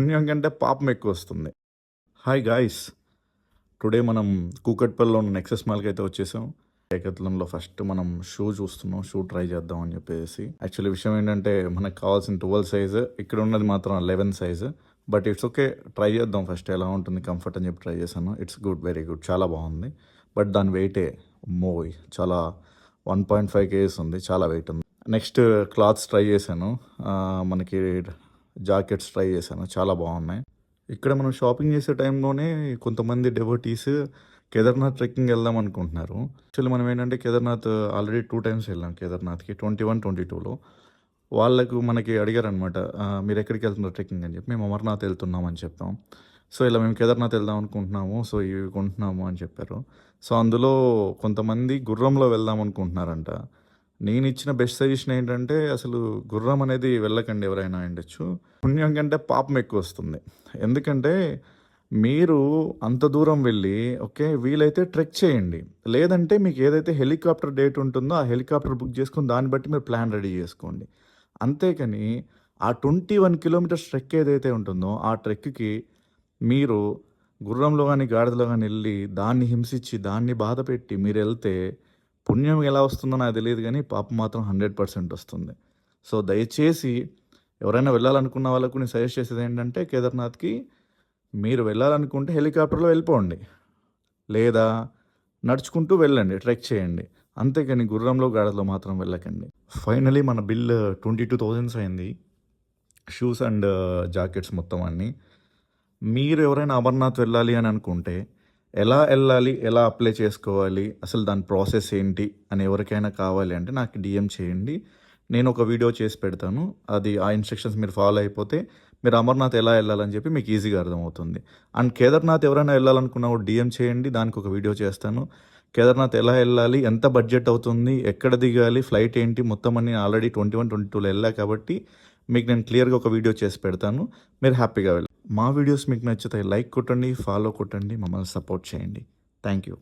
పుణ్యం కంటే పాపం ఎక్కువ వస్తుంది. హాయ్ గాయ్స్, టుడే మనం కూకట్పల్లిలో ఉన్న నెక్సెస్ మాల్కి అయితే వచ్చేసాం. డెకాథ్లాన్‌లో ఫస్ట్ మనం షూ చూస్తున్నాం. షూ ట్రై చేద్దాం అని చెప్పేసి. యాక్చువల్లీ విషయం ఏంటంటే మనకు కావాల్సిన 12 సైజు, ఇక్కడ ఉన్నది మాత్రం 11 size. But it's okay, try చేద్దాం ఫస్ట్ ఎలా ఉంటుంది కంఫర్ట్ అని చెప్పి ట్రై చేశాను. ఇట్స్ గుడ్, వెరీ గుడ్, చాలా బాగుంది. బట్ దాని వెయిటే మోయ్ చాలా 1.5 కేజీస్ ఉంది, చాలా వెయిట్ ఉంది. నెక్స్ట్ క్లాత్స్ ట్రై చేశాను. మనకి జాకెట్స్ ట్రై చేశాను, చాలా బాగున్నాయి. ఇక్కడ మనం షాపింగ్ చేసే టైంలోనే కొంతమంది డెవోటీస్ కేదార్నాథ్ ట్రెక్కింగ్ వెళ్దాం అనుకుంటున్నారు. యాక్చువల్లీ మనం ఏంటంటే కేదార్నాథ్ ఆల్రెడీ 2 టైమ్స్ వెళ్ళాం. కేదార్నాథ్కి 21, 22లో వాళ్ళకు మనకి అడిగారనమాట, మీరు ఎక్కడికి వెళ్తున్నారు ట్రెక్కింగ్ అని చెప్పి. మేము అమర్నాథ్ వెళ్తున్నాం అని చెప్పాం. సో ఇలా మేము కేదార్నాథ్ వెళ్దాం అనుకుంటున్నాము, సో ఇవి కొంటున్నాము అని చెప్పారు. సో అందులో కొంతమంది గుర్రంలో వెళ్దాం అనుకుంటున్నారంట. నేను ఇచ్చిన బెస్ట్ సజెషన్ ఏంటంటే అసలు గుర్రం అనేది వెళ్ళకండి, ఎవరైనా ఉండొచ్చు. పుణ్యం కంటే పాపం ఎక్కువ వస్తుంది. ఎందుకంటే మీరు అంత దూరం వెళ్ళి ఓకే వీలైతే ట్రెక్ చేయండి, లేదంటే మీకు ఏదైతే హెలికాప్టర్ డేట్ ఉంటుందో ఆ హెలికాప్టర్ బుక్ చేసుకుని దాన్ని బట్టి మీరు ప్లాన్ రెడీ చేసుకోండి. అంతేకాని ఆ 21 కిలోమీటర్స్ ట్రెక్ ఏదైతే ఉంటుందో ఆ ట్రెక్కి మీరు గుర్రంలో కానీ గాడిదలో కానీ వెళ్ళి దాన్ని హింసించి దాన్ని బాధ పెట్టి మీరు వెళ్తే పుణ్యం ఎలా వస్తుందో నాకు తెలియదు, కానీ పాపం మాత్రం 100% వస్తుంది. సో దయచేసి ఎవరైనా వెళ్ళాలనుకున్న వాళ్ళకు నేను సజెస్ట్ చేసేది ఏంటంటే కేదార్నాథ్కి మీరు వెళ్ళాలనుకుంటే హెలికాప్టర్లో వెళ్ళిపోండి, లేదా నడుచుకుంటూ వెళ్ళండి, ట్రెక్ చేయండి. అంతేకాని గుర్రంలో గాడిదలో మాత్రం వెళ్ళకండి. ఫైనలీ మన బిల్ 22,000 అయింది, షూస్ అండ్ జాకెట్స్ మొత్తం అన్నీ. మీరు ఎవరైనా అమర్నాథ్ వెళ్ళాలి అని అనుకుంటే ఎలా వెళ్ళాలి, ఎలా అప్లై చేసుకోవాలి, అసలు దాని ప్రాసెస్ ఏంటి అని ఎవరికైనా కావాలి అంటే నాకు డిఎం చేయండి. నేను ఒక వీడియో చేసి పెడతాను. అది ఆ ఇన్స్ట్రక్షన్స్ మీరు ఫాలో అయిపోతే మీరు అమర్నాథ్ ఎలా వెళ్ళాలని చెప్పి మీకు ఈజీగా అర్థమవుతుంది. అండ్ కేదార్నాథ్ ఎవరైనా వెళ్ళాలనుకున్నా కూడా డిఎం చేయండి, దానికి ఒక వీడియో చేస్తాను. కేదార్నాథ్ ఎలా వెళ్ళాలి, ఎంత బడ్జెట్ అవుతుంది, ఎక్కడ దిగాలి, ఫ్లైట్ ఏంటి, మొత్తం అన్ని ఆల్రెడీ 21, 22లో వెళ్ళా కాబట్టి మీకు నేను క్లియర్గా ఒక వీడియో చేసి పెడతాను. మీరు హ్యాపీగా వెళ్ళండి. మా వీడియోస్ మీకు నచ్చితే లైక్ కొట్టండి, ఫాలో కొట్టండి, మమ్మల్ని సపోర్ట్ చేయండి. Thank you.